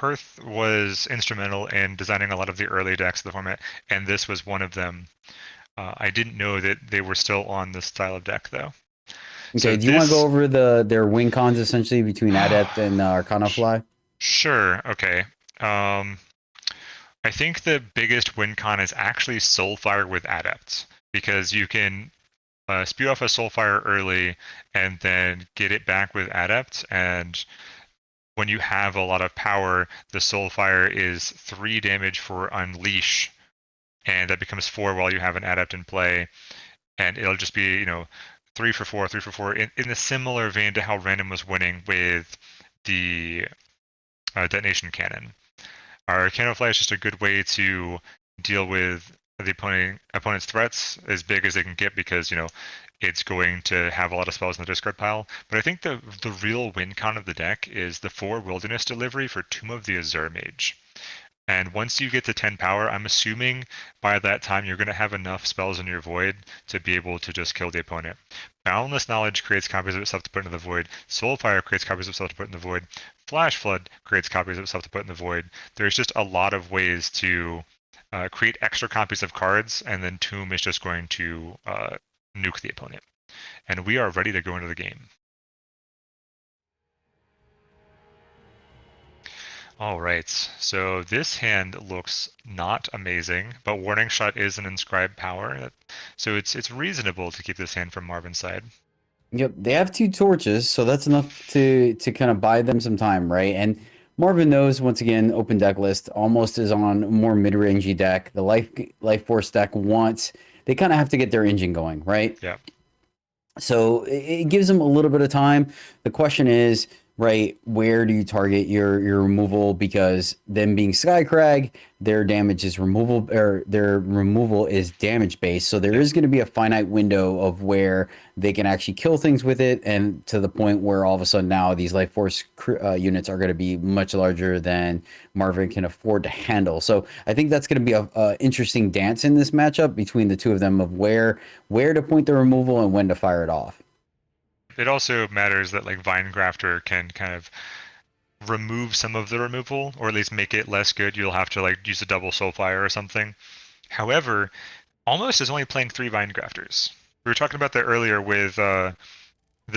Perth was instrumental in designing a lot of the early decks of the format, and this was one of them. I didn't know that they were still on this style of deck, though. So Okay, do you want to go this, over their win cons essentially between Adept and Arcana Fly? sure, okay. Um, I think the biggest win con is actually Soulfire with Adepts, because you can spew off a Soulfire early and then get it back with Adept, and when you have a lot of power, the Soulfire is 3 damage for Unleash, and that becomes 4 while you have an Adept in play, and it'll just be, 3 for 4, 3 for 4, in a similar vein to how Random was winning with the Detonation Cannon. Our Cannon Fly is just a good way to deal with the opponent's threats as big as they can get, because it's going to have a lot of spells in the discard pile. But I think the real win con of the deck is the 4 Wilderness delivery for Tomb of the Azure Mage. And once you get to 10 power, I'm assuming by that time you're going to have enough spells in your Void to be able to just kill the opponent. Boundless Knowledge creates copies of itself to put into the Void. Soulfire creates copies of itself to put in the Void. Flash Flood creates copies of itself to put in the Void. There's just a lot of ways to create extra copies of cards, and then Tomb is just going to nuke the opponent. And we are ready to go into the game. All right, so this hand looks not amazing, but Warning Shot is an inscribed power, so it's reasonable to keep this hand from Marvin's side. Yep, they have 2 torches, so that's enough to kind of buy them some time, right? And Marvin knows, once again, open deck list almost is on a more mid-rangey deck. The Life Force deck wants, they kind of have to get their engine going, right? Yeah. So it gives them a little bit of time. The question is, right, where do you target your removal? Because them being Skycrag, their damage is removal, or their removal is damage based. So there Yep. is going to be a finite window of where they can actually kill things with it, and to the point where all of a sudden now these Life Force units are going to be much larger than Marvin can afford to handle. So I think that's going to be a interesting dance in this matchup between the two of them of where to point the removal and when to fire it off. It also matters that like Vine Grafter can kind of remove some of the removal, or at least make it less good. You'll have to like use a double Soulfire or something. However, Almost is only playing 3 Vine Grafters. We were talking about that earlier with the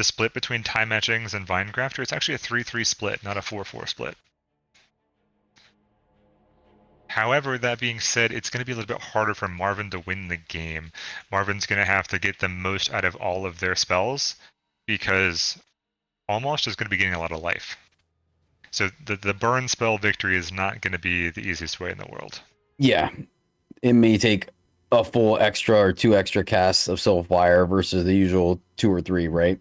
split between Time Etchings and Vine Grafter. It's actually a 3-3 split, not a 4-4 split. However, that being said, it's going to be a little bit harder for Marvin to win the game. Marvin's going to have to get the most out of all of their spells, because Almost is going to be getting a lot of life. So the burn spell victory is not going to be the easiest way in the world. Yeah, it may take a full extra or 2 extra casts of Soulfire versus the usual 2 or 3, right?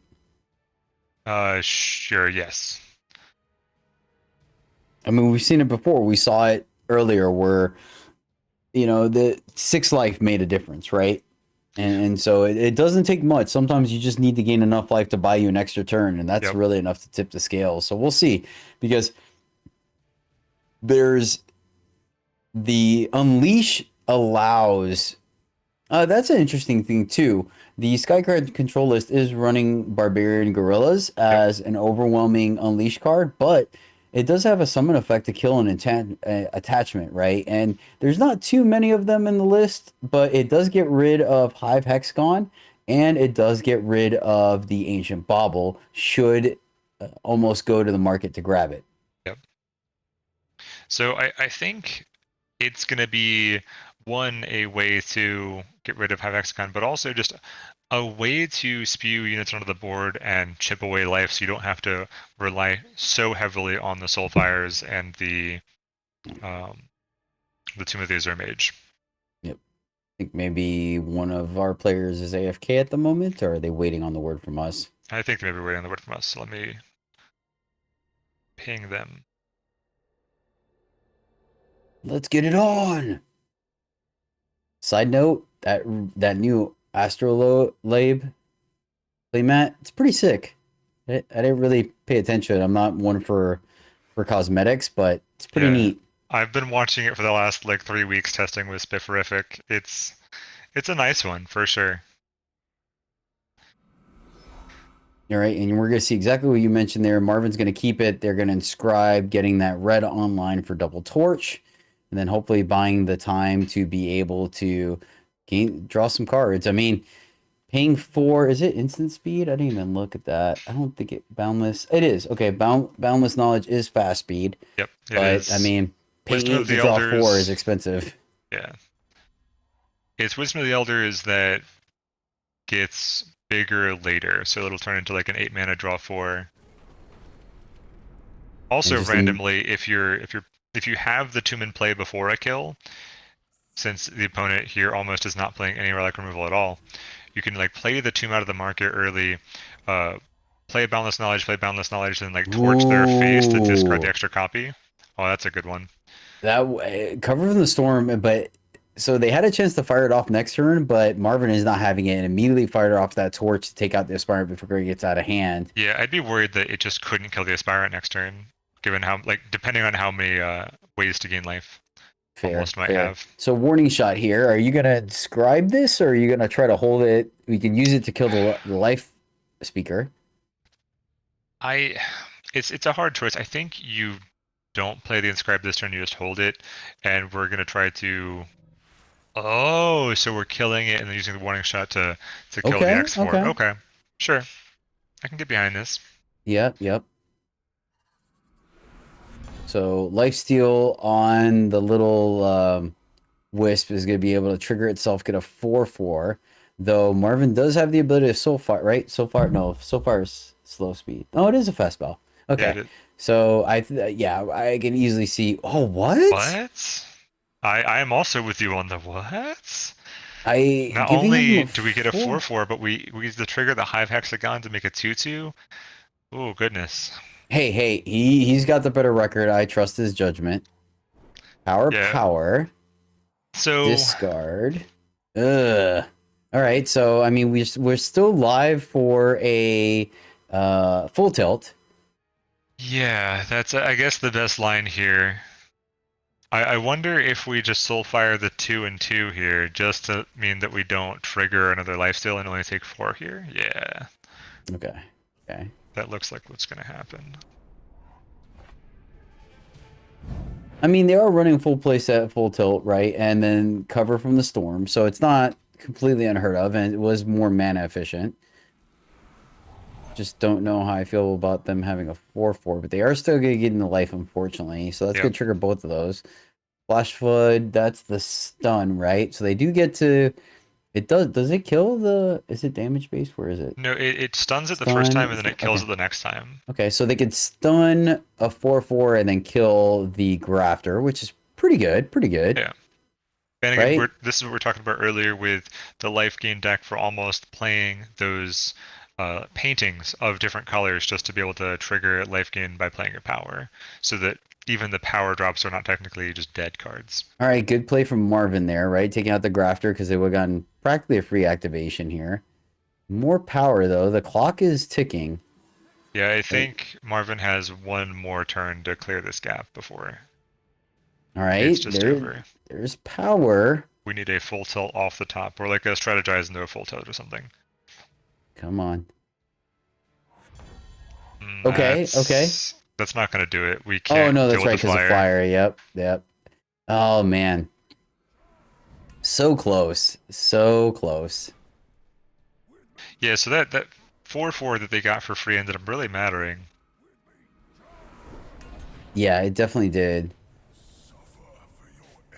Sure, yes. I mean, we've seen it before. We saw it earlier where, the 6 life made a difference, right? And so it doesn't take much. Sometimes you just need to gain enough life to buy you an extra turn, and that's Yep. really enough to tip the scale. So we'll see, because there's the Unleash allows. That's an interesting thing too. The Skycrag Control list is running Barbarian Gorillas Yep. as an overwhelming Unleash card, but it does have a summon effect to kill an attachment, right? And there's not too many of them in the list, but it does get rid of Hive Hexagon, and it does get rid of the Ancient Bauble, should almost go to the market to grab it. Yep. So I think it's going to be one, a way to get rid of Hive Hexagon, but also just a way to spew units onto the board and chip away life, so you don't have to rely so heavily on the Soulfires and the Tomb of the Azure Mage. Yep. I think maybe one of our players is AFK at the moment, or are they waiting on the word from us? I think they may be waiting on the word from us, so let me ping them. Let's get it on. Side note, that new Astrolabe playmat, it's pretty sick. I didn't really pay attention. I'm not one for cosmetics, but it's pretty Yeah, neat. I've been watching it for the last like 3 weeks, testing with Spifferific. It's a nice one for sure. All right, and we're going to see exactly what you mentioned there. Marvin's going to keep it. They're going to inscribe getting that red online for double torch, and then hopefully buying the time to be able to draw some cards. I mean, paying for, is it instant speed? I didn't even look at that. I don't think it boundless. It is. Okay, boundless knowledge is fast speed, Yep, it but I is. mean, paying Wisdom of 8 to the draw 4 is Elders. expensive. Yeah, it's Wisdom of the Elders that gets bigger later, so it'll turn into like an 8 mana draw 4. And Also, just randomly, if you have the tomb in play before a kill, since the opponent here almost is not playing any relic removal at all, you can like play the tomb out of the market early, uh, play Boundless Knowledge, then like torch their face to discard the ooh, extra copy. Oh, that's a good one. cover from the storm, but so they had a chance to fire it off next turn, but Marvin is not having it and immediately fired off that torch to take out the Aspirant before it gets out of hand. Yeah, I'd be worried that it just couldn't kill the Aspirant next turn, given how like depending on how many ways to gain life Fair, almost might fair. have. So warning shot here. Are you gonna describe this, or are you gonna try to hold it? We can use it to kill the life speaker. I it's a hard choice. I think you don't play the inscribe this turn, you just hold it, and we're gonna try to. Oh, so we're killing it and then using the warning shot to kill the Okay, X4. okay. Okay, sure, I can get behind this. Yep, yep. So lifesteal on the little wisp is going to be able to trigger itself, get a 4/4. Though Marvin does have the ability to Soulfire, right? Soulfire, no, Soulfire is slow speed. Oh, it is a fast spell. Yeah, Okay, so yeah, I can easily see. Oh, what? what? I am also with you on the what? I Not giving him only a do we get a 4. 4/4, but we use the trigger the Hive Hexagon to make a 2/2. Oh goodness. Hey, he's got the better record. I trust his judgment. Yeah. Power. So Discard. Ugh. All right. So I mean, we're still live for a full tilt. yeah, that's I guess the best line here. I wonder if we just Soulfire the 2 and 2 here, just to mean that we don't trigger another lifesteal and only take 4 here. Yeah, Okay. Okay. that looks like what's gonna happen. I mean, they are running full play set, full tilt, right? And then cover from the storm, so it's not completely unheard of, and it was more mana efficient. Just don't know how I feel about them having a 4/4, but they are still going to get into life, unfortunately. So that's going Yep. to trigger both of those. Flash Flood, that's the stun, right? So they do get to. It does it kill the? Is it damage based? Where is it? No, it stuns it the first Stun. time and then it kills Okay. it the next time. Okay, so they could stun a 4/4 and then kill the grafter, which is pretty good. Pretty good, Yeah. And again, right? this is what we're talking about earlier with the life gain deck for almost playing those paintings of different colors just to be able to trigger life gain by playing your power, so that even the power drops are not technically just dead cards. All right, good play from Marvin there, right? Taking out the grafter because they would have gotten practically a free activation here. More power though. The clock is ticking. Yeah, I Right. think Marvin has one more turn to clear this gap before All it's right, just over. there's power. We need a full tilt off the top, or like a strategize into a full tilt or something. Come on. Okay, okay. That's not going to do it. We Oh can't no, deal that's with right, the because of flyer. fire. Yep, yep. Oh man, so close, so close. Yeah, so that 4/4 that they got for free ended up really mattering. Yeah, it definitely did.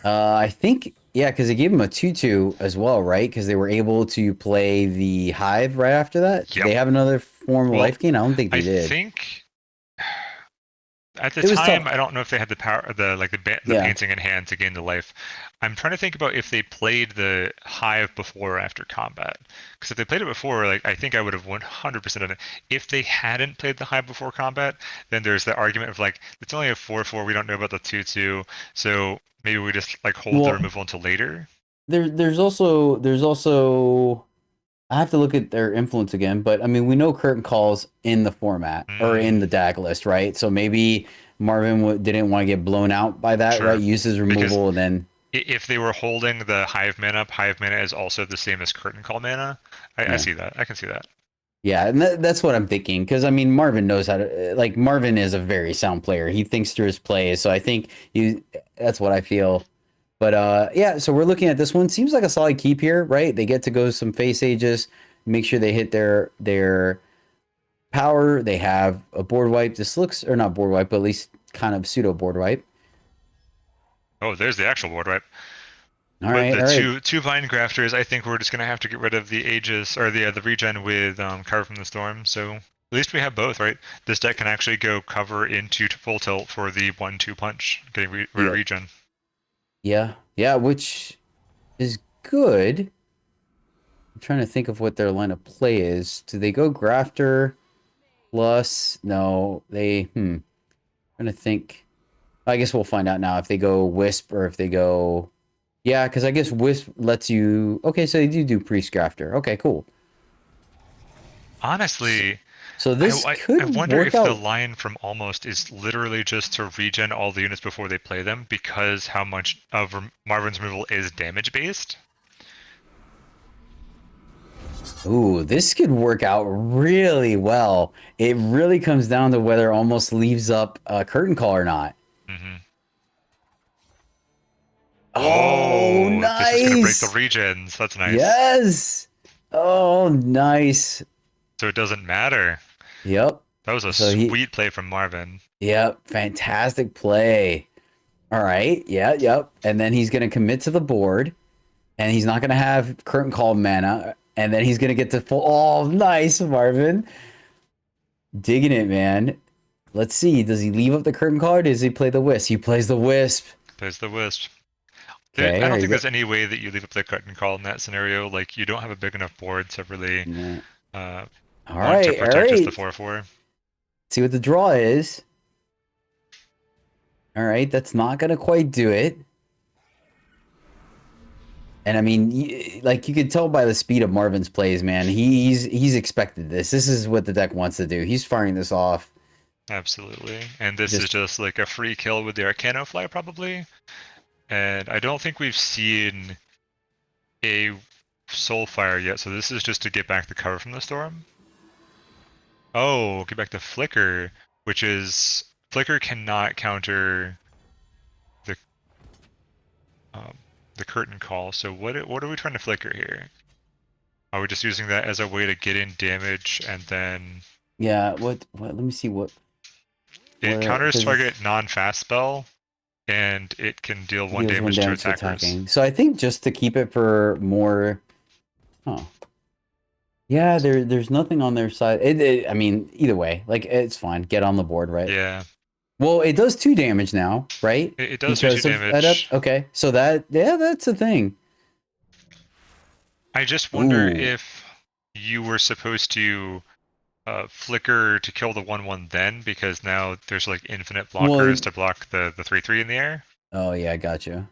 I think yeah, because they gave him a 2/2 as well, right? Because they were able to play the hive right after that. Did Yep. they have another form of Well, life gain? I don't think I they did. think at the It was time, tough. I don't know if they had the power, the Yeah. painting in hand to gain the life. I'm trying to think about if they played the hive before or after combat. Because if they played it before, like I think I would have 100% done it. If they hadn't played the hive before combat, then there's the argument of like it's only a 4/4. We don't know about the 2/2, so maybe we just like hold the Well, removal until later. there's also I have to look at their influence again, but I mean we know curtain calls in the format or in Mm, the DAG list, right? So maybe Marvin didn't want to get blown out by that, right? sure. Use his Because removal and then if they were holding the hive mana up, hive mana is also the same as curtain call mana. I yeah. see that. I can see that. Yeah, and that's what I'm thinking. Because I mean, Marvin knows how to. Like, Marvin is a very sound player. He thinks through his plays. So I think you. That's what I feel. But yeah. So we're looking at this one. Seems like a solid keep here, right? They get to go some face ages. Make sure they hit their power. They have a board wipe. This looks, or not board wipe, but at least kind of pseudo board wipe. Oh, there's the actual board wipe. All But right, the all right. two vine grafters, I think we're just gonna have to get rid of the Aegis or the regen with cover from the storm. So at least we have both, right? This deck can actually go cover into full tilt for the 1-2 punch, getting rid of Yep. regen. Yeah, yeah, which is good. I'm trying to think of what their line of play is. Do they go grafter plus? No, they. Trying to think. I guess we'll find out now if they go wisp or if they go. Yeah, because I guess wisp lets you. Okay, so they do priest grafter. Okay, cool. So, Honestly, so I, this I could wonder work if the out. line from Almost is literally just to regen all the units before they play them because how much of Marvin's removal is damage based. Ooh, this could work out really well. It really comes down to whether almost leaves up a curtain call or not. Hmm. Oh, Oh, this is gonna break the nice. regens. That's nice. Yes. Oh, nice. So it doesn't matter. Yep. That was a So he, sweet play from Marvin. yep, fantastic play. All right. Yeah, yep. And then he's going to commit to the board and he's not going to have curtain call mana. And then he's going to get to full. Oh, nice, Marvin. Digging it, man. Let's see. Does he leave up the curtain call or does he play the wisp? He plays the wisp. There's the wisp. Okay. I All don't right. think there's any way that you leave up the curtain call in that scenario. Like, you don't have a big enough board to really Yeah. uh, All want to right. All protect just the right. 4/4. See what the draw is. All right. That's not going to quite do it. And I mean, like you could tell by the speed of Marvin's plays, man. He's expected this. This is what the deck wants to do. He's firing this off. Absolutely. And this is Just just like a free kill with the Arcano Fly, probably. And I don't think we've seen a Soulfire yet, so this is just to get back the cover from the storm. Oh, get back the Flicker, which is Flicker cannot counter the um, the curtain call. So what are we trying to flicker here? Are we just using that as a way to get in damage and then yeah. What? Let me see it what counters because target non-fast spell and it can deal it 1 deals one damage to damage to attackers. attacking. So I think just to keep it for more. Oh, yeah. There's nothing on their side. I mean, either way, like it's fine. Get on the board, right? Yeah, Well, it does 2 damage now, right? it does do 2 Because of adept. damage. Okay, so that's a thing. I just wonder Ooh. if you were supposed to flicker to kill the 1/1 then, because now there's like infinite Well, blockers to block the 3/3 in the air. oh yeah, I got you.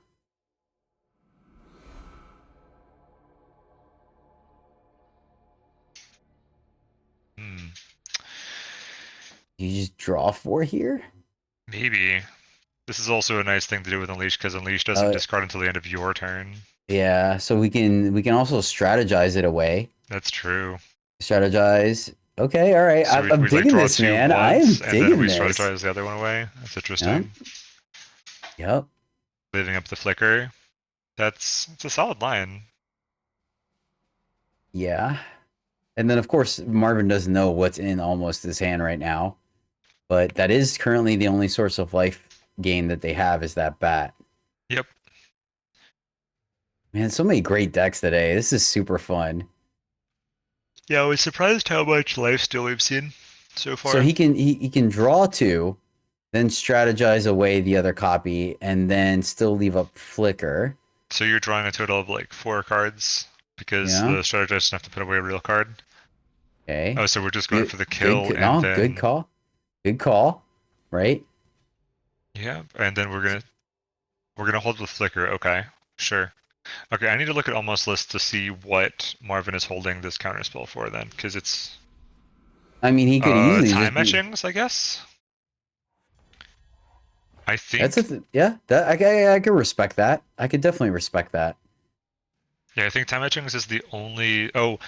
Hmm, You just draw 4 here. maybe. This is also a nice thing to do with Unleash, because Unleash doesn't Uh, discard until the end of your turn. yeah. So we can also strategize it away. That's true. Strategize. Okay, all right. So I'm we'd like digging draw this, 2 man. I am once, and then we digging this. strategize the other one away. That's Yep. interesting. Yep. Leaving up the flicker. It's a solid line. Yeah. And then of course Marvin doesn't know what's in almost his hand right now, but that is currently the only source of life gain that they have is that bat. Yep. Man, so many great decks today. This is super fun. Yeah, I was surprised how much lifesteal we've seen so So far. he can draw 2, then strategize away the other copy, and then still leave up flicker. So you're drawing a total of like 4 cards because Yeah. the strategist doesn't have to put away a real card. Okay. Oh, so we're just going Good. for the kill and No, good then call. Good call. Right. yeah, and then we're gonna hold with flicker. Okay, sure. Okay, I need to look at almost list to see what Marvin is holding this counterspell for then, because it's I mean, he could easily time just be. etchings, I guess. I That's think yeah. That I could respect that. I could definitely respect that. yeah, I think time etchings is the only. Oh,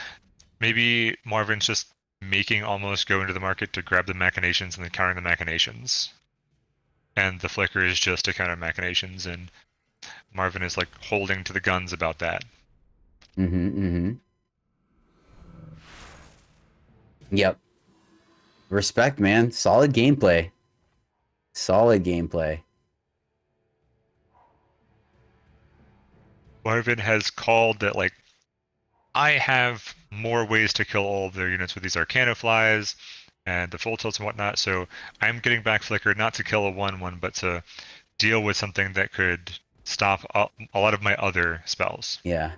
maybe Marvin's just making almost go into the market to grab the machinations and then countering the machinations. And the flicker is just to counter machinations, and Marvin is like holding to the guns about that. Mm-hmm. Mm-hmm. Yep. Respect, man. Solid gameplay. Solid gameplay. Marvin has called that like I have more ways to kill all of their units with these Arcana flies and the full tilts and whatnot. So I'm getting back Flicker not to kill a 1/1, but to deal with something that could stop a lot of my other spells. Yeah.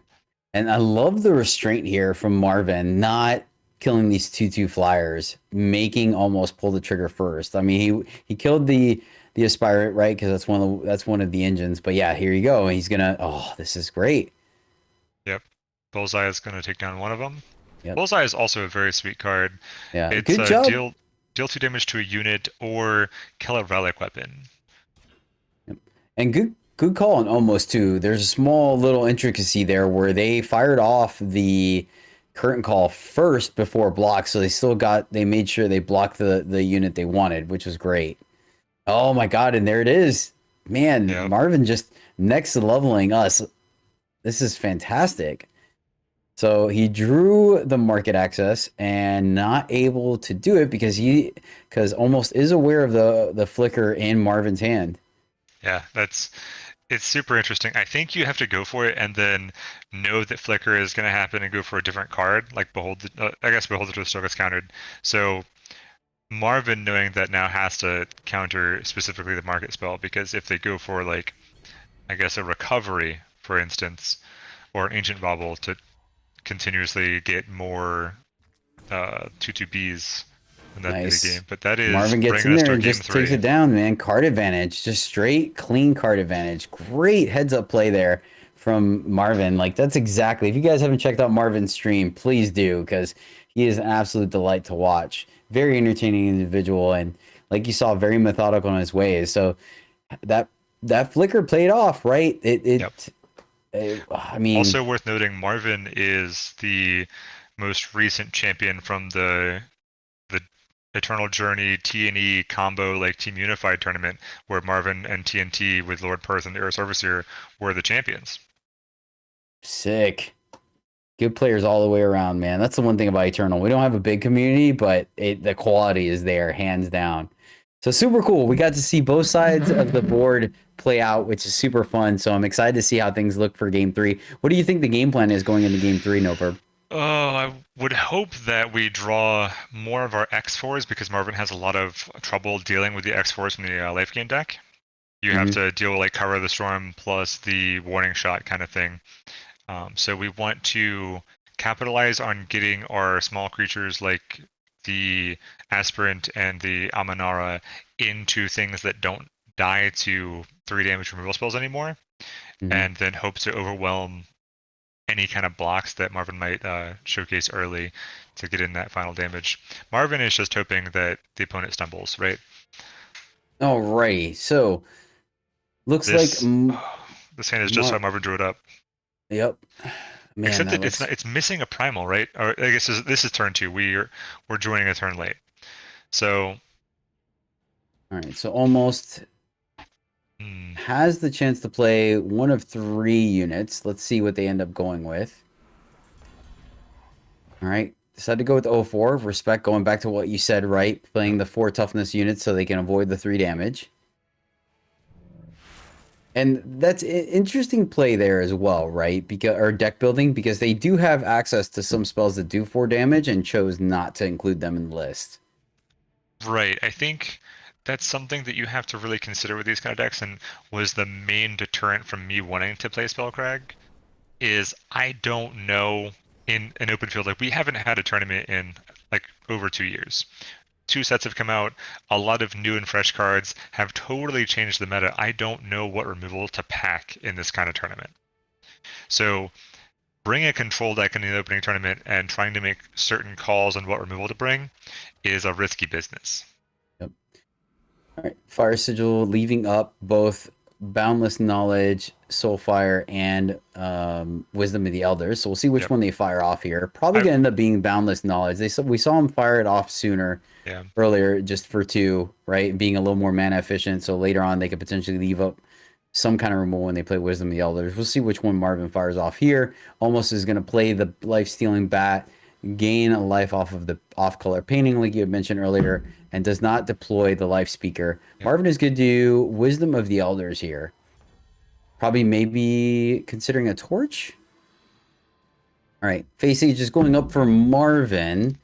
And I love the restraint here from Marvin, not killing these 2/2 flyers, making almost pull the trigger first. I mean, he killed the Aspirate, right? Because that's one of the engines. But yeah, here you go. He's gonna. Oh, this is great. Yep. Bullseye is going to take down one of them. Yep. Bullseye is also a very sweet card. Yeah. It's Good job. deal 2 damage to a unit or kill a relic weapon. Yep. And good call on almost too. There's a small little intricacy there where they fired off the curtain call first before block, so they made sure they blocked the unit they wanted, which was great. Oh my god, and there it is. Man, Yep. Marvin just next leveling us. This is fantastic. So he drew the market access and not able to do it because almost is aware of the flicker in Marvin's hand. Yeah, it's super interesting. I think you have to go for it and then know that Flicker is going to happen and go for a different card, like I guess Behold the Still gets countered. So Marvin, knowing that now, has to counter specifically the market spell, because if they go for like, I guess, a recovery, for instance, or an ancient bauble to continuously get more 2/2Bs, and that'd be the Nice. game. But that is Marvin gets bringing in us there to and game just takes 3. it down, man. Card advantage, just straight, clean card advantage. Great heads up play there from Marvin. Like, that's exactly, if you guys haven't checked out Marvin's stream, please do, because he is an absolute delight to watch. Very entertaining individual, and like you saw, very methodical in his ways. So that that flicker played off, right? Yep. I mean, Also worth noting, Marvin is the most recent champion from the Eternal Journey T&E combo, like Team Unified tournament, where Marvin and TNT with Lord Perth and Eros Overseer were the champions. sick. Good players all the way around, man. That's the one thing about Eternal. We don't have a big community, but the quality is there, hands down. So super cool. We got to see both sides of the board play out, which is super fun. So I'm excited to see how things look for game 3. What do you think the game plan is going into game 3, Noverb? Oh, I would hope that we draw more of our X4s, because Marvin has a lot of trouble dealing with the X4s from the life gain deck. You have to deal with like Cover the Storm plus the Warning Shot kind of thing. So we want to capitalize on getting our small creatures like the Aspirant and the Amanara into things that don't die to 3 damage removal spells anymore, and then hope to overwhelm any kind of blocks that Marvin might showcase early to get in that final damage. Marvin is just hoping that the opponent stumbles, right? Alrighty. So looks like This hand is just how Marvin drew it up. Yep. Man, Except that that looks... it's missing a primal, right? Or I guess this is turn 2. We're joining a turn late. So All right. So almost has the chance to play one of 3 units. Let's see what they end up going with. All right. Decided to go with 04. Respect, going back to what you said, right? Playing the 4 toughness units so they can avoid the 3 damage. And that's an interesting play there as well, right? Because, or deck building, because they do have access to some spells that do 4 damage and chose not to include them in the list. Right. I think that's something that you have to really consider with these kind of decks, and was the main deterrent from me wanting to play Spellcrag, is I don't know in an open field. Like, we haven't had a tournament in like over 2 years. 2 sets have come out. A lot of new and fresh cards have totally changed the meta. I don't know what removal to pack in this kind of tournament. So bring a control deck in the opening tournament and trying to make certain calls on what removal to bring is a risky business. Yep. All right. Fire Sigil leaving up both Boundless Knowledge, Soulfire, and Wisdom of the Elders. So we'll see which Yep. one they fire off here. Probably I gonna end up being Boundless Knowledge. We saw them fire it off sooner yeah. earlier, just for two, right? Being a little more mana efficient. So later on, they could potentially leave up some kind of removal when they play Wisdom of the Elders. We'll see which one Marvin fires off here. Almost is going to play the life stealing bat, gain a life off of the off color painting, like you had mentioned earlier, and does not deploy the life speaker. Yep. Marvin is going to do Wisdom of the Elders here. Probably maybe considering a torch. All right, face age is going up for Marvin.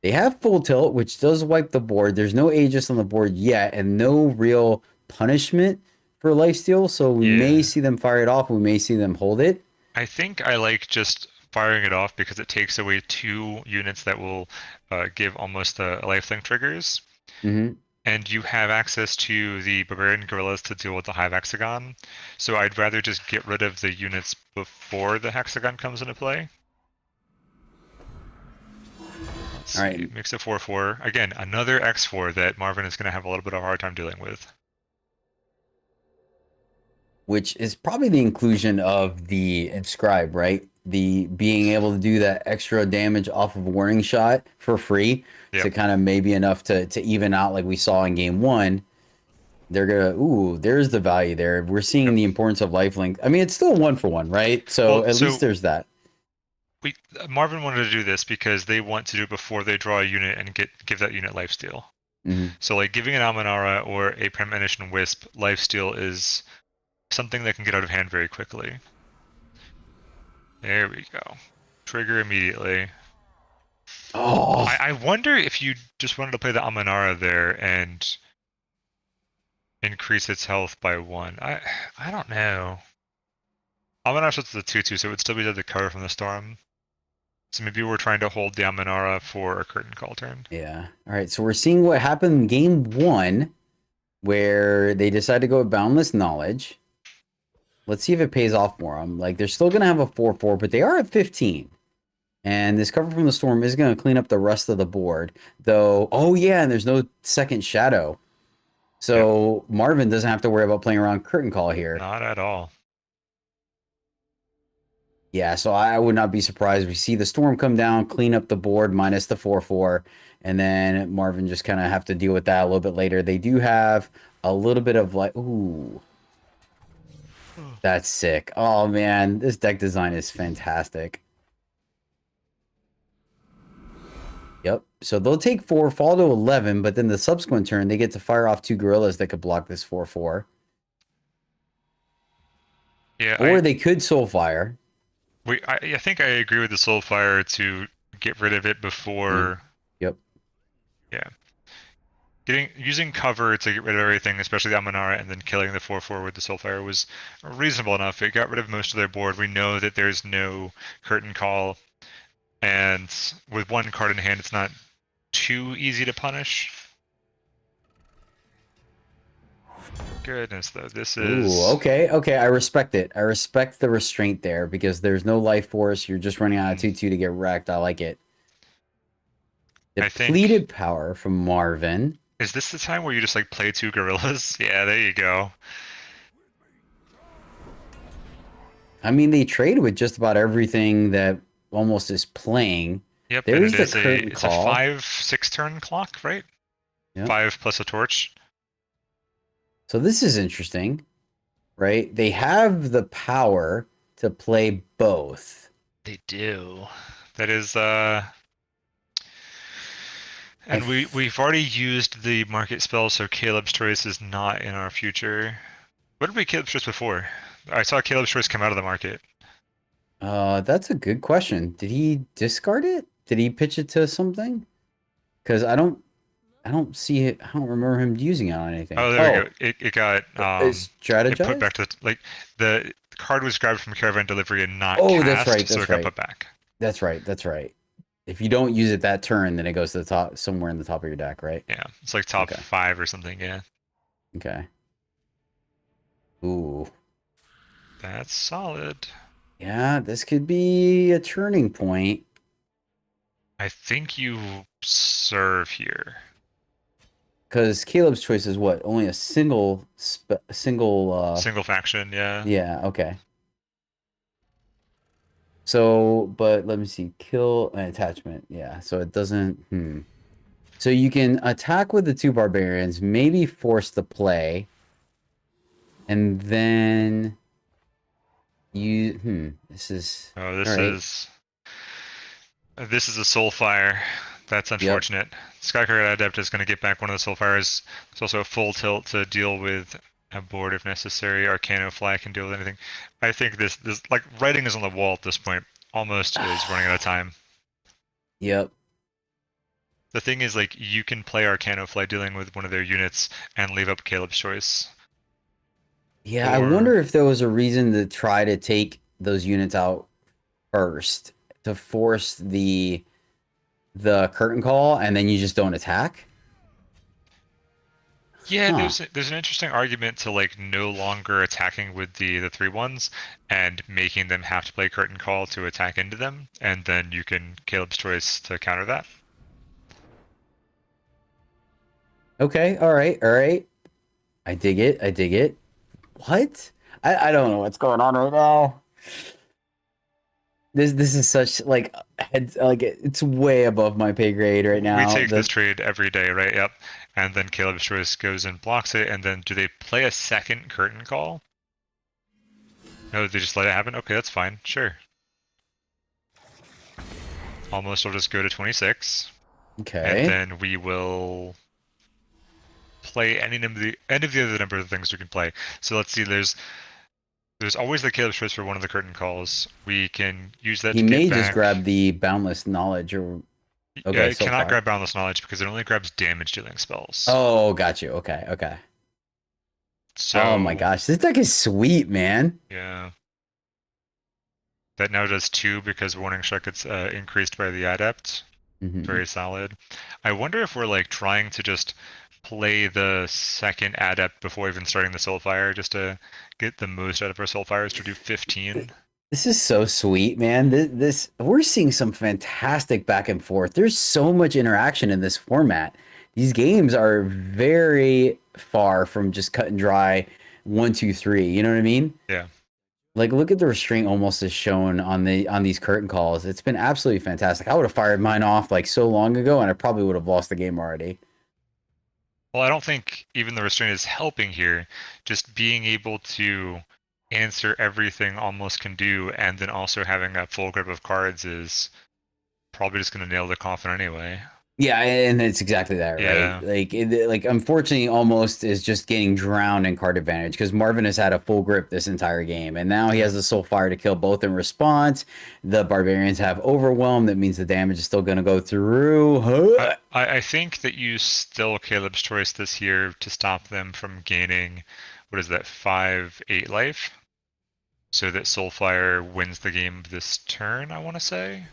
They have full tilt, which does wipe the board. There's no Aegis on the board yet, and no real punishment for lifesteal. So we may Yeah. see them fire it off. We may see them hold it. I think I like just firing it off because it takes away 2 units that will give almost lifelink triggers. Mm-hmm. And you have access to the Barbarian Gorillas to deal with the Hive Hexagon. So I'd rather just get rid of the units before the Hexagon comes into play. All right. It makes it 4/4. Again, another X4 that Marvin is going to have a little bit of a hard time dealing with. Which is probably the inclusion of the inscribe, right? The being able to do that extra damage off of a warning shot for free to kind of maybe enough to even out like we saw in game one. They're gonna there's the value there. We're seeing the importance of lifelink. I mean, it's still 1-for-1, right? So at least there's that. Marvin wanted to do this because they want to do it before they draw a unit and give that unit lifesteal. Mm-hmm. So like giving an Almanara or a Premonition Wisp lifesteal is something that can get out of hand very quickly. There we go. Trigger immediately. Oh, I wonder if you just wanted to play the Almanara there and increase its health by 1. I don't know. Almanara sets the 2/2, so it would still be able to cover from the storm. So maybe we're trying to hold the Almanara for a curtain call turn. yeah. All right. So we're seeing what happened in game one, where they decided to go with Boundless Knowledge. Let's see if it pays off for them. Like, they're still going to have a 4/4, but they are at 15. And this cover from the storm is going to clean up the rest of the board. Though, oh yeah, and there's no second shadow. So Marvin doesn't have to worry about playing around curtain call here. Not at all. Yeah, so I would not be surprised. We see the storm come down, clean up the board minus the 4/4, and then Marvin just kind of have to deal with that a little bit later. They do have a little bit of like, ooh, that's sick. Oh man, this deck design is fantastic. Yep. So they'll take 4, fall to 11, but then the subsequent turn they get to fire off 2 gorillas that could block this 4/4. Yeah. Or they could Soulfire. I think I agree with the Soulfire to get rid of it before. Yep. Yeah. Using cover to get rid of everything, especially the Almanara, and then killing the 4/4 with the Soulfire was reasonable enough. It got rid of most of their board. We know that there's no curtain call, and with 1 card in hand, it's not too easy to punish. Goodness, though, this is. Ooh, okay. I respect it. I respect the restraint there because there's no life force. You're just running out of 2/2 to get wrecked. I like it. Depleted power from Marvin. Is this the time where you just like play 2 gorillas? Yeah, there you go. I mean, they trade with just about everything that almost is playing. Yep, There's and the curtain it's call. a 5/6 turn clock, right? Yep. 5 plus a torch. So this is interesting, right? They have the power to play both. They do. That is and we've already used the market spell, so Caleb's Choice is not in our future. What did we Caleb's Choice before? I saw Caleb's Choice come out of the market. That's a good question. Did he discard it? Did he pitch it to something? Because I don't see it. I don't remember him using it on anything. Oh, there we go. It got strategized. It put back to the card was grabbed from Caravan Delivery and not cast, that's right. So it got put back. That's right. If you don't use it that turn, then it goes to the top, somewhere in the top of your deck, right? Yeah, it's like top 5 or something. Yeah. Okay. Ooh. That's solid. Yeah, this could be a turning point. I think you serve here. Because Caleb's choice is what? Only a single Single faction, yeah. yeah, okay. So, but let me see. Kill an attachment. Yeah. So it doesn't So you can attack with the two barbarians, maybe force the play, and then you this is Oh, all right. this is a Soulfire. That's Yep. unfortunate. Skycrag Adept is going to get back one of the Soulfires. There's also a full tilt to deal with a board if necessary. Arcano Fly can deal with anything. I think this like writing is on the wall at this point. Almost is running out of time. Yep. The thing is, like, you can play Arcano Fly dealing with one of their units and leave up Caleb's choice. Yeah, I Or wonder if there was a reason to try to take those units out first to force the curtain call and then you just don't attack. yeah, Huh. there's an interesting argument to like no longer attacking with the 3/1s and making them have to play curtain call to attack into them, and then you can Caleb's choice to counter that. Okay, all right, all right. I dig it. I dig it. What? I don't know what's going on right now. This is such like it's way above my pay grade right We now. take this The trade every day, right? Yep. And then Caleb's choice goes and blocks it, and then do they play a second curtain call? No, they just let it happen? Okay, that's fine. Sure. Almost will just go to 26. And okay. then we will play any of the other number of things we can play. So let's see, there's always the Caleb's choice for one of the curtain calls. We can use that He to get may just back. grab the boundless knowledge or okay, It so cannot far. grab Boundless Knowledge because it only grabs damage dealing spells. Oh, got you. Okay, okay. Oh my So gosh, this deck is sweet, man. yeah, that now does 2 because Warning Shot gets increased by the Adept. Hmm. Very solid. I wonder if we're like trying to just play the second Adept before even starting the Soulfire just to get the most out of our Soulfires to do 15. This is so sweet, man. This we're seeing some fantastic back and forth. There's so much interaction in this format. These games are very far from just cut and dry 1, 2, 3. You know what I mean? Yeah. Like look at the restraint almost as shown on these curtain calls. It's been absolutely fantastic. I would have fired mine off like so long ago and I probably would have lost the game already. Well, I don't think even the restraint is helping here. Just being able to answer everything almost can do, and then also having a full grip of cards is probably just going to nail the coffin anyway. Yeah, and it's exactly that, right? Yeah. Like unfortunately, almost is just getting drowned in card advantage because Marvin has had a full grip this entire game, and now he Yeah. has the Soul Fire to kill both in response. The Barbarians have Overwhelm. That means the damage is still going to go through. I think that you still Caleb's choice this year to stop them from gaining, what is that, 5, 8 life? So that Soulfire wins the game this turn, I want to say.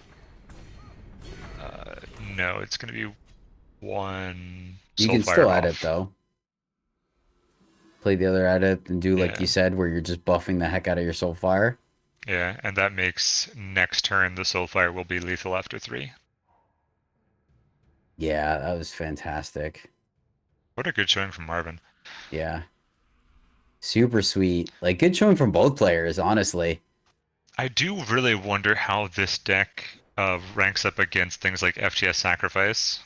No, it's going to be one You can Soulfire still add it off. though. Play the other adept and do like Yeah. you said, where you're just buffing the heck out of your Soul Fire. Yeah, and that makes next turn the Soulfire will be lethal after 3. Yeah, that was fantastic. What a good showing from Marvin. Yeah, super sweet. Like good showing from both players, honestly. I do really wonder how this deck ranks up against things like FTS Sacrifice.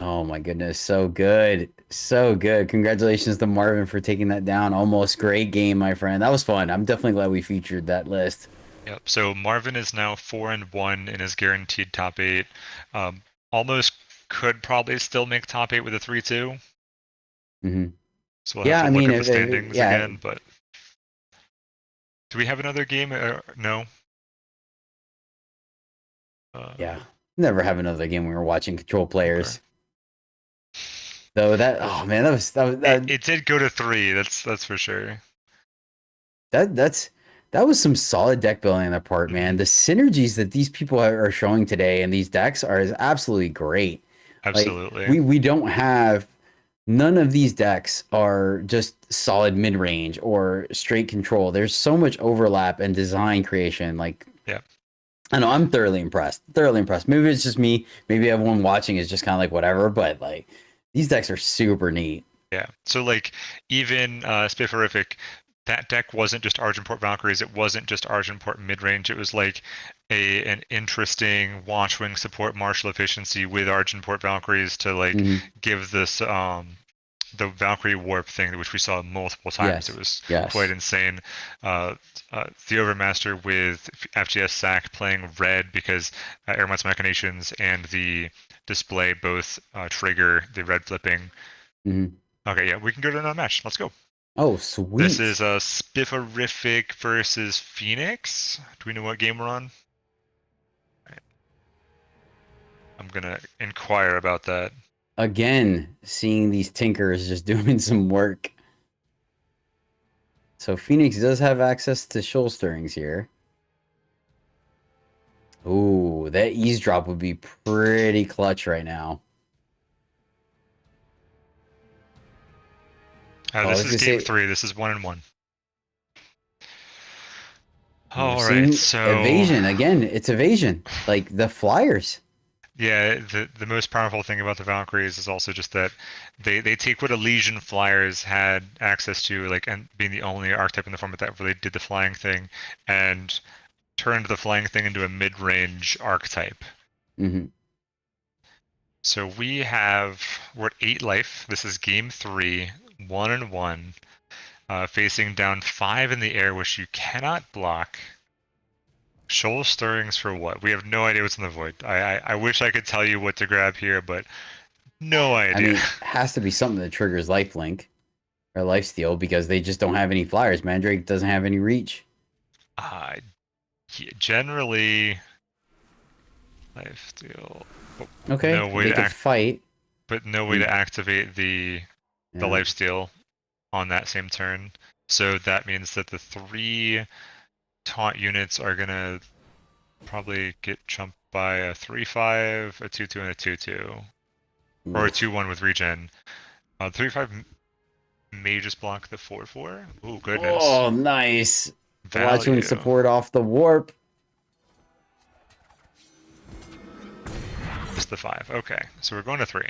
Oh my goodness, so good. So good. Congratulations to Marvin for taking that down. Almost great game, my friend. That was fun. I'm definitely glad we featured that list. Yep. So Marvin is now 4-1 in his guaranteed top 8. Um, almost could probably still make top 8 with a 3-2. Hmm. So we'll have Yeah, to I look mean, at the standings yeah, again. But do we have another game? No. yeah. Uh, Never have another game when we were watching control okay. players. Though that, oh man, It did go to 3. That's for sure. that that's that was some solid deck building on their part, man. Hmm. The synergies that these people are showing today in these decks are is absolutely great. Like Absolutely. we don't have none of these decks are just solid mid range or straight control. There's so much overlap and design creation. Like Yeah. I know I'm thoroughly impressed. Thoroughly impressed. Maybe it's just me. Maybe everyone watching is just kind of like whatever. But like these decks are super neat. Yeah. So like even Spifferific, that deck wasn't just Argenport Valkyries. It wasn't just Argenport midrange. It was like an interesting Watchwing support martial efficiency with Argenport Valkyries to like Hmm. give this the Valkyrie warp thing, which we saw multiple times. It Yes. was quite Yes. insane. Uh, the Overmaster with FGS Sack playing red because Airmont's Machinations and the display both trigger the red flipping. Hmm. Okay, yeah, we can go to another match. Let's go. Oh, This sweet. is a Spifferific versus Phoenix. Do we know what game we're on? I'm gonna inquire about that. Again, seeing these Tinkers just doing some work. So Phoenix does have access to shoal stirrings here. Ooh, that eavesdrop would be pretty clutch right now. Oh, I This was is gonna game say three. This is 1-1. we're All right, seeing so evasion again. It's evasion, like the Flyers. yeah, the most powerful thing about the Valkyries is also just that they take what Elysian Flyers had access to, like, and being the only archetype in the format that really did the flying thing, and turned the flying thing into a mid-range archetype. Hmm. So we're at 8 life. This is game three, 1-1, facing down 5 in the air, which you cannot block. Shoal stirrings for what? We have no idea what's in the void. I wish I could tell you what to grab here, but no I idea. mean, has to be something that triggers lifelink or lifesteal because they just don't have any Flyers. Mandrake doesn't have any reach. Uh, Generally, life steal, but Okay, no way they to could act, fight. but no way And to activate the yeah. life steal on that same turn. So that means that the 3 taunt units are gonna probably get chumped by a 3/5, a 2/2, and a 2/2, or a Oof. 2/1 with regen. 3/5 may just block the 4/4. Oh goodness, Oh, nice. Watching value. support off the warp. Just the 5. Okay, so we're going to 3.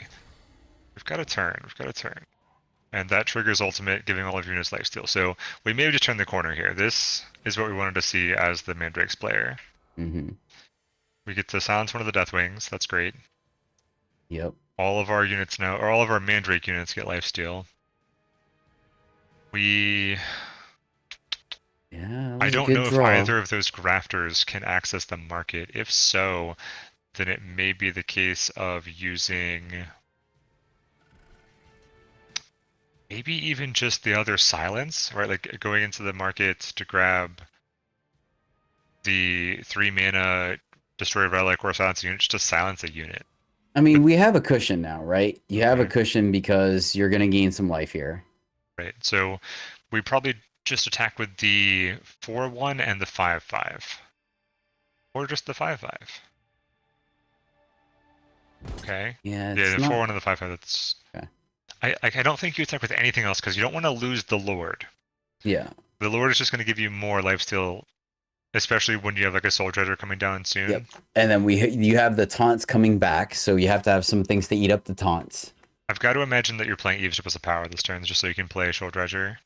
We've got a turn. We've got a turn. And that triggers ultimate, giving all of your units lifesteal. So we may have just turned the corner here. This is what we wanted to see as the Mandrakes player. Hmm. We get to silence one of the Deathwings. That's great. Yep. All of our units now, or all of our Mandrake units get lifesteal. We... Yeah, that I was a don't good know if draw. either of those grafters can access the market. If so, then it may be the case of using maybe even just the other silence, right? Like going into the market to grab the 3 mana destroy relic or silence unit just to silence a unit. I But mean, we have a cushion now, right? You have a okay, cushion because you're going to gain some life here. right. So we probably just attack with the 4/1 and the 5/5, or just the 5/5. Okay. Yeah, Yeah, it's the not. 4/1 and the 5/5. That's Okay. I don't think you attack with anything else because you don't want to lose the Lord. Yeah. The Lord is just going to give you more lifesteal, especially when you have like a Soul Treasure coming down Yep. soon. And then you have the taunts coming back, so you have to have some things to eat up the taunts. I've got to imagine that you're playing Eavesdrop as a power this turn, just so you can play a Soul Treasure.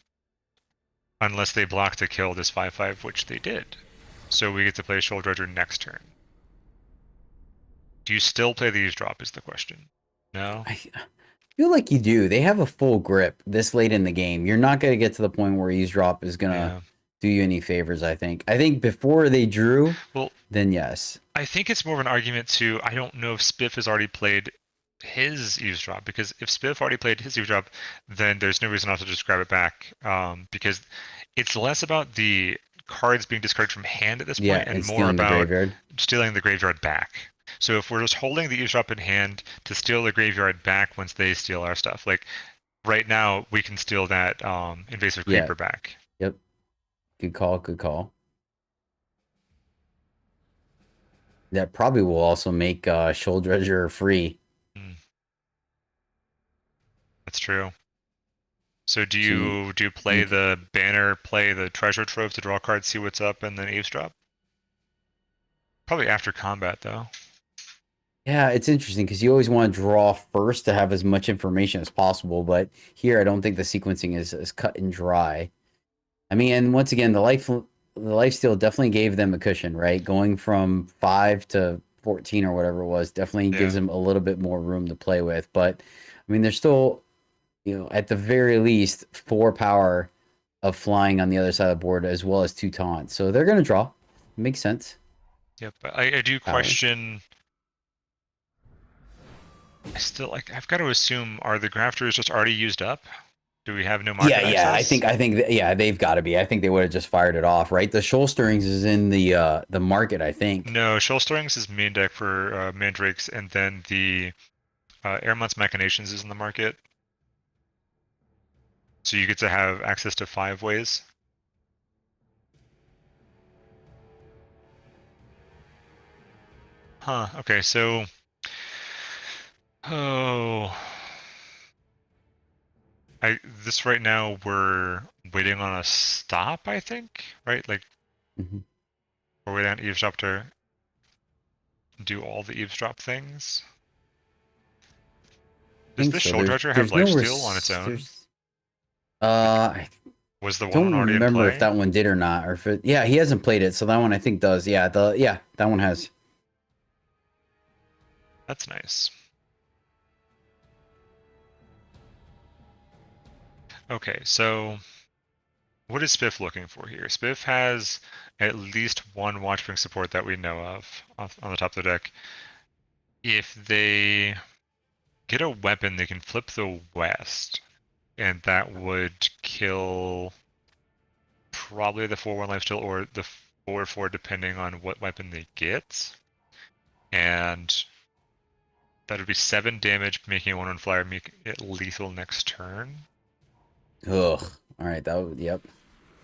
Unless they block to kill this 5/5, which they did. So we get to play Soul Treasure next turn. Do you still play the Eavesdrop is the question. No? I feel like you do. They have a full grip this late in the game. You're not going to get to the point where eavesdrop is going to Yeah. do you any favors, I think. I think before they drew, Well, then yes. I think it's more of an argument to I don't know if Spiff has already played his Eavesdrop, because if Spiff already played his Eavesdrop, then there's no reason not to just grab it back. Because it's less about the cards being discarded from hand at this Yeah, point and and more stealing the about graveyard. stealing the graveyard back. So if we're just holding the Eavesdrop in hand to steal the graveyard back once they steal our stuff, like right now we can steal that invasive Yeah. creeper back. Yep. Good call. Good call. That probably will also make Shoal Dredger free. Mm, that's true. So do So you play you c- the banner, play the treasure trove to draw cards, see what's up, and then eavesdrop? Probably after combat, though. Yeah, it's interesting because you always want to draw first to have as much information as possible, but here I don't think the sequencing is cut and dry. I mean, and once again, the lifesteal definitely gave them a cushion, right? Going from 5 to 14 or whatever it was definitely gives Yeah. them a little bit more room to play with. But I mean, they're still, at the very least, 4 power of flying on the other side of the board as well as 2 taunts. So they're gonna draw. Makes sense. Yep. But I do Power. question. I still like. I've got to assume, are the grafters just already used up? Do we have no Yeah, market yeah. access? Yeah, they've got to be. I think they would have just fired it off, right? The shoal stirrings is in the market, I think. No, Shoal Stirrings is main deck for Mandrakes, and then the Airmont's Machinations is in the market. So you get to have access to 5 ways. Huh, okay, so... Oh... This right now, we're waiting on a stop, I think? Right? Like, Mhm. we're waiting on Eavesdrop to do all the Eavesdrop things. I Does think this so. Shoal Dredger have There's no lifesteal on its own? there's Like, I was the one don't already in remember if play? that one did or not, or if it, yeah, he hasn't played it, so that one I think does. Yeah, that one has. That's nice. Okay, so what is Spiff looking for here? Spiff has at least one Watchbring support that we know of on the top of the deck. If they get a weapon, they can flip the west, and that would kill probably the 4/1 lifesteal or the 4/4 depending on what weapon they get. And that would be 7 damage, making a 1/1 flyer, make it lethal next turn. Ugh. All right, yep.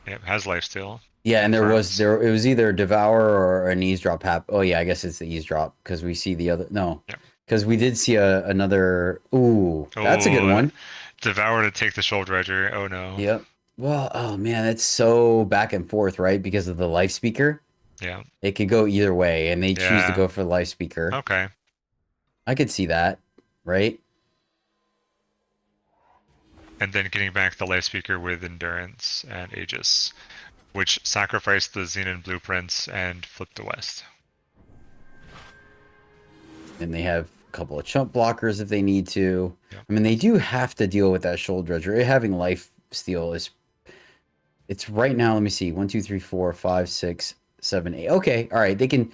It has lifesteal. Yeah, and Confirmed. it was either devour or an eavesdrop Oh yeah, I guess it's the eavesdrop because we see the other no, Yep. because we did see another. Ooh, that's a good Oh, one. Devour to take the Shoulder Dredger. Oh no. Yep. Well, oh man, it's so back and forth, right? Because of the life speaker. Yeah. It could go either way, and they choose to Yeah. go for life speaker. Okay. I could see that, right? And then getting back the life speaker with Endurance and Aegis, which sacrificed the Xenan blueprints and flipped the West. And they have a couple of chump blockers if they need to. Yep. I mean, they do have to deal with that shoulder dredger. Having life steal is it's right now. Let me see. 1, 2, 3, 4, 5, 6, 7, 8. Okay, all right. They can.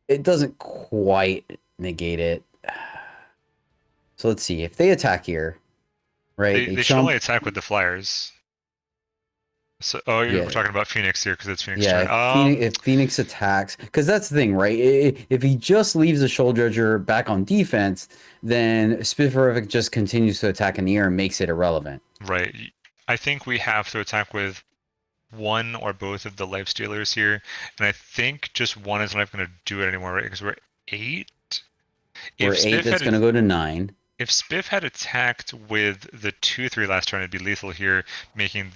It doesn't quite negate it. So let's see. If they attack here, right? They They should only chump. attack with the flyers. So, oh, we're Yeah, talking about Phoenix here because it's Phoenix yeah. turn. If Phoenix attacks, because that's the thing, right? If he just leaves the shoulder dredger back on defense, then Spifferific just continues to attack in the air and makes it irrelevant. Right. I think we have to attack with one or both of the life stealers here, and I think just one is not going to do it anymore, right? Because we're 8. We're If 8. Spiff That's had going to go to 9. if Spiff had attacked with the 2/3 last turn, it'd be lethal here, making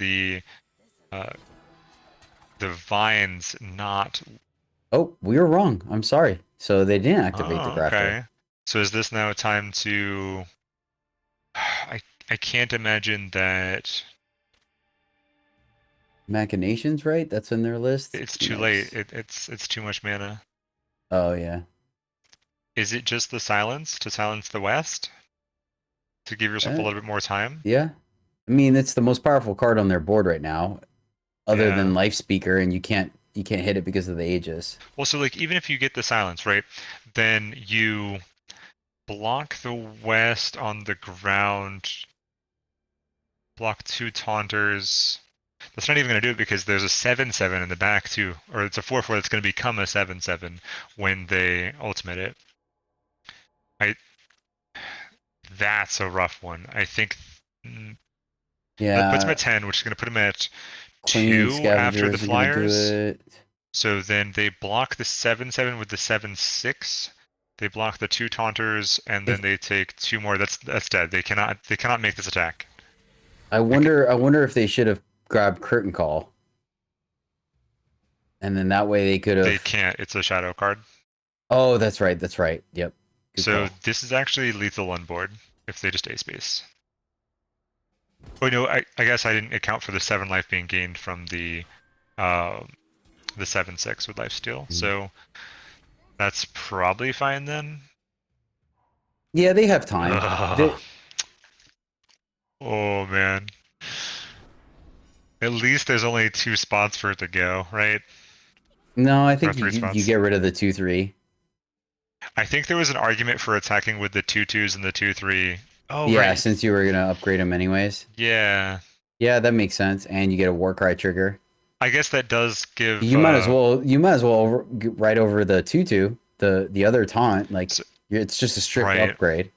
uh, the vines not. Oh, we were wrong. I'm sorry. So they didn't activate the Oh, grafter. okay. So is this now time to? I can't imagine that Machinations, right? That's in their list. it's too late. Nice. It's too much mana. Oh yeah. Is it just the silence to silence the west to give yourself a Uh, little bit more time? yeah. I mean, it's the most powerful card on their board right now, other than Yeah. Life Speaker, and you can't hit it because of the Aegis. Well, so like even if you get the silence, right, then you block the west on the ground, block 2 taunters. That's not even going to do it because there's a 7/7 in the back too, or it's a 4/4 that's going to become a 7/7 when they ultimate it. I That's a rough one. I think that puts him at Yeah. 10, which is going to put him at Claiming 2 after the Scavengers are gonna do flyers. it. So then they block the 7/7 with the 7/6. They block the 2 taunters, and then If they take 2 more. That's dead. They cannot make this attack. I wonder if they should have grabbed Curtain Call. And then that way they could They have. can't. It's a shadow card. Oh, that's right. That's right. Yep. Good So call. this is actually lethal on board if they just A space. Oh no, I guess I didn't account for the 7 life being gained from um the 7/6 with life steal. Mhm. So that's probably fine then. Yeah, they have time. Ugh. They, Oh man. At least there's only 2 spots for it to go, right? no, I Or think 3 you spots. get rid of the 2/3. I think there was an argument for attacking with the 2/2s and the 2/3. Oh Yeah, right. since you were gonna upgrade them anyways. Yeah. Yeah, that makes sense. And you get a Warcry trigger. I guess that does give You might as well. You might as well right over the 2/2, the other taunt. Like so, it's just a strict right. upgrade.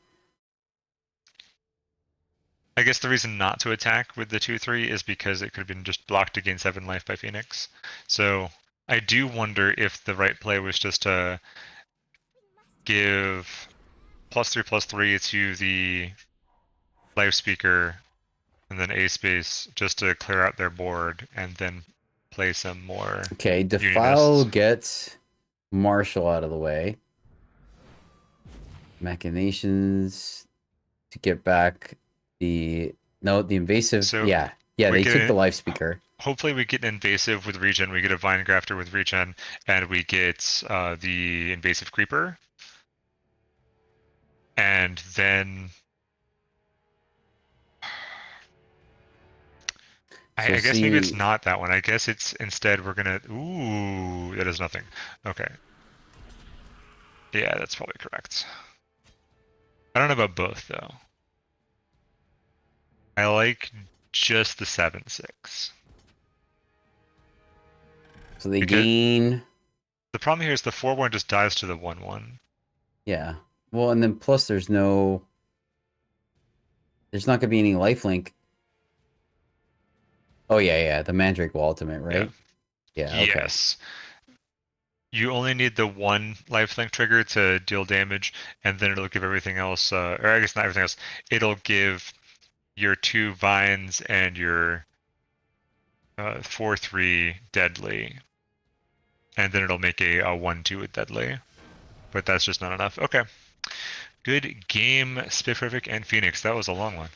I guess the reason not to attack with the 2/3 is because it could have been just blocked to gain 7 life by Phoenix. So I do wonder if the right play was just to give +3/+3 to the life speaker and then A space just to clear out their board and then play some more Okay, Defile Unionists. gets Marshall out of the way. Machinations to get back the no the invasive. So Yeah, yeah. we They get took the an, life speaker. hopefully we get an invasive with regen, we get a vine grafter with regen, and we get the invasive creeper, and then So I guess maybe it's see, not that one. I guess it's instead we're gonna. Ooh, that is nothing. Okay, yeah, that's probably correct. I don't know about both though. I like just the 7/6 so they because gain. the problem here is the 4/1 just dies to the 1/1. Yeah. Well, and then plus there's not gonna be any lifelink. Oh yeah, yeah. The Mandrake will ultimate, Yeah. right? Yeah. Okay. Yes. You only need the one lifelink trigger to deal damage, and then it'll give everything else, or I guess not everything else. It'll give your 2 vines and your 4/3 deadly, and then it'll make a 1/2 with deadly. But that's just not enough. Okay. Good game, Spifferific and Phoenix. That was a long one.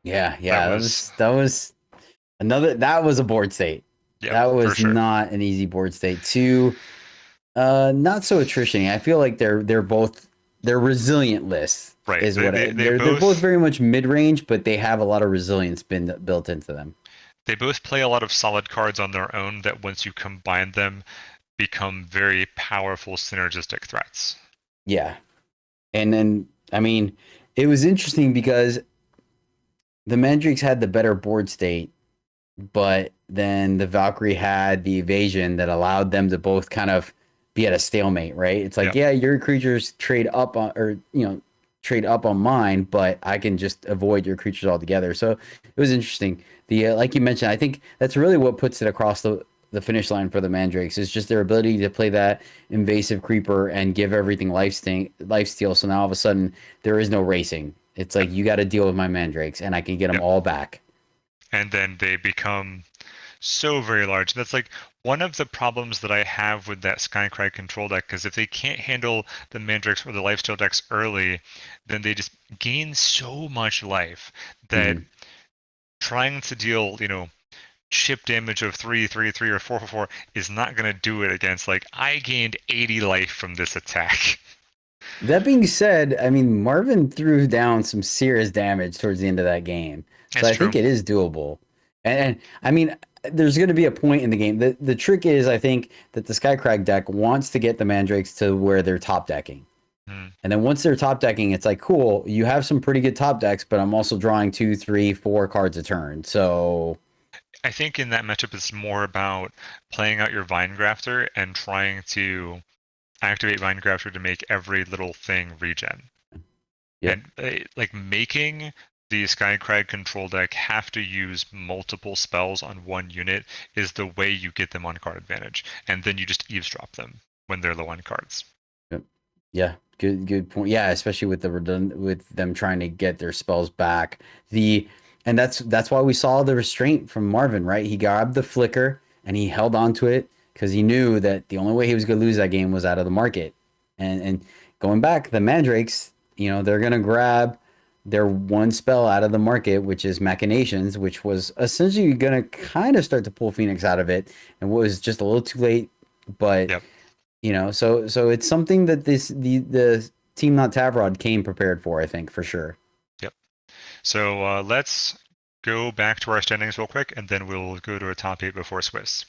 Yeah, That yeah. was, That was another. That was a board state. yep, That for was sure. not an easy board state. Two, not so attrition. I feel like they're both they're resilient lists Right. is what They they're both both very much mid range, but they have a lot of resilience been built into them. they both play a lot of solid cards on their own that once you combine them become very powerful synergistic threats. Yeah, and then I mean, it was interesting because the Mandrakes had the better board state, but then the Valkyrie had the evasion that allowed them to both kind of be at a stalemate, right? It's like, Yeah. yeah, your creatures trade up on, or trade up on mine, but I can just avoid your creatures altogether. So it was interesting. The like you mentioned, I think that's really what puts it across the finish line for the Mandrakes is just their ability to play that invasive creeper and give everything life steal. So now all of a sudden there is no racing. It's Yep. like you got to deal with my Mandrakes, and I can get them Yep. all back. And then they become so very large. That's like one of the problems that I have with that Skycrag control deck, because if they can't handle the Mandrakes or the lifesteal decks early, then they just gain so much life that Mm-hmm. trying to deal, chip damage of 3/3/3 or 4/4 is not going to do it against, like, I gained 80 life from this attack. That being said, I mean, Marvin threw down some serious damage towards the end of that game. So That's I true. think it is doable. And I mean, there's going to be a point in the game. The trick is, I think, that the Skycrag deck wants to get the Mandrakes to where they're top decking. Hmm. And then once they're top decking, it's like, cool, you have some pretty good top decks, but I'm also drawing 2, 3, 4 cards a turn. So, I think in that matchup, it's more about playing out your Vine Grafter and trying to activate Vine Grafter to make every little thing regen. yep. And like making the Skycrag control deck have to use multiple spells on one unit is the way you get them on card advantage. And then you just eavesdrop them when they're low on cards. Yep. Yeah, good point. Yeah, especially with with them trying to get their spells back. And that's why we saw the restraint from Marvin, right? He grabbed the flicker and he held on to it because he knew that the only way he was going to lose that game was out of the market. And going back, the Mandrakes, they're going to grab their one spell out of the market, which is Machinations, which was essentially going to kind of start to pull Phoenix out of it, and was just a little too late. But Yep. so it's something that the Team Not Tavrod came prepared for, I think, for sure. Yep. So let's go back to our standings real quick, and then we'll go to a top 8 before Swiss.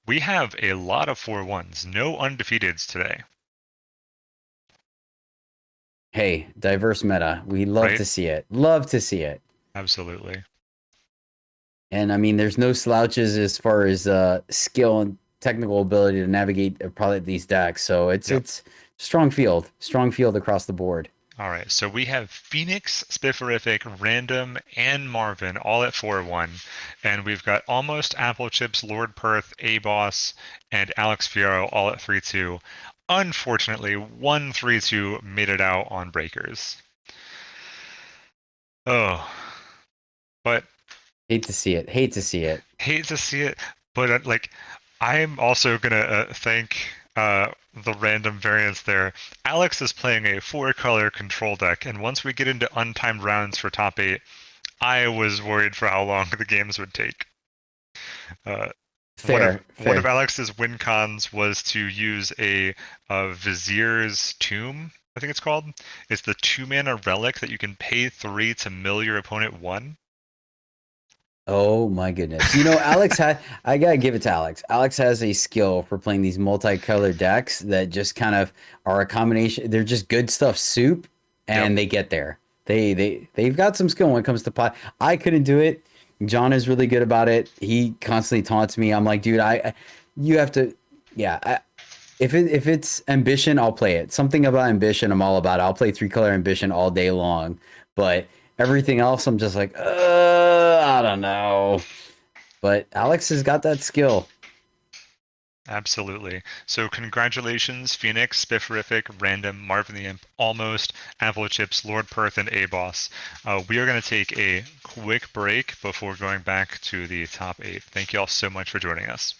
We have a lot of 4-1s, no undefeateds today. Hey, diverse meta. We love right? to see it. Love to see it. Absolutely. And I mean, there's no slouches as far as skill and technical ability to navigate probably these decks. So it's strong field across the board. All right, so we have Phoenix, Spifferific, Random, and Marvin all at 4-1. And we've got Almost, Apple Chips, Lord Perth, A-Boss, and Alex Fierro all at 3-2. Unfortunately, 1-3-2 made it out on Breakers. Oh, but hate to see it. Hate to see it. But I'm also gonna thank the random variants there. Alex is playing a 4-color control deck, and once we get into untimed rounds for top 8, I was worried for how long the games would take. Fair. One of Alex's win cons was to use a Vizier's Tomb, I think it's called. It's the 2-mana relic that you can pay 3 to mill your opponent 1. Oh my goodness. I gotta give it to Alex. Alex has a skill for playing these multicolored decks that just kind of are a combination. They're just good stuff soup, and they get there. They've got some skill when it comes to pot. I couldn't do it. John is really good about it. He constantly taunts me. I'm like, dude, you have to, yeah. If it's ambition, I'll play it. Something about ambition, I'm all about it. I'll play 3-color ambition all day long. But everything else, I'm just like, I don't know. But Alex has got that skill. Absolutely. So congratulations, Phoenix, Spifferific, Random, Marvin the Imp, Almost, Apple Chips, Lord Perth, and A-Boss. We are going to take a quick break before going back to the top 8. Thank you all so much for joining us.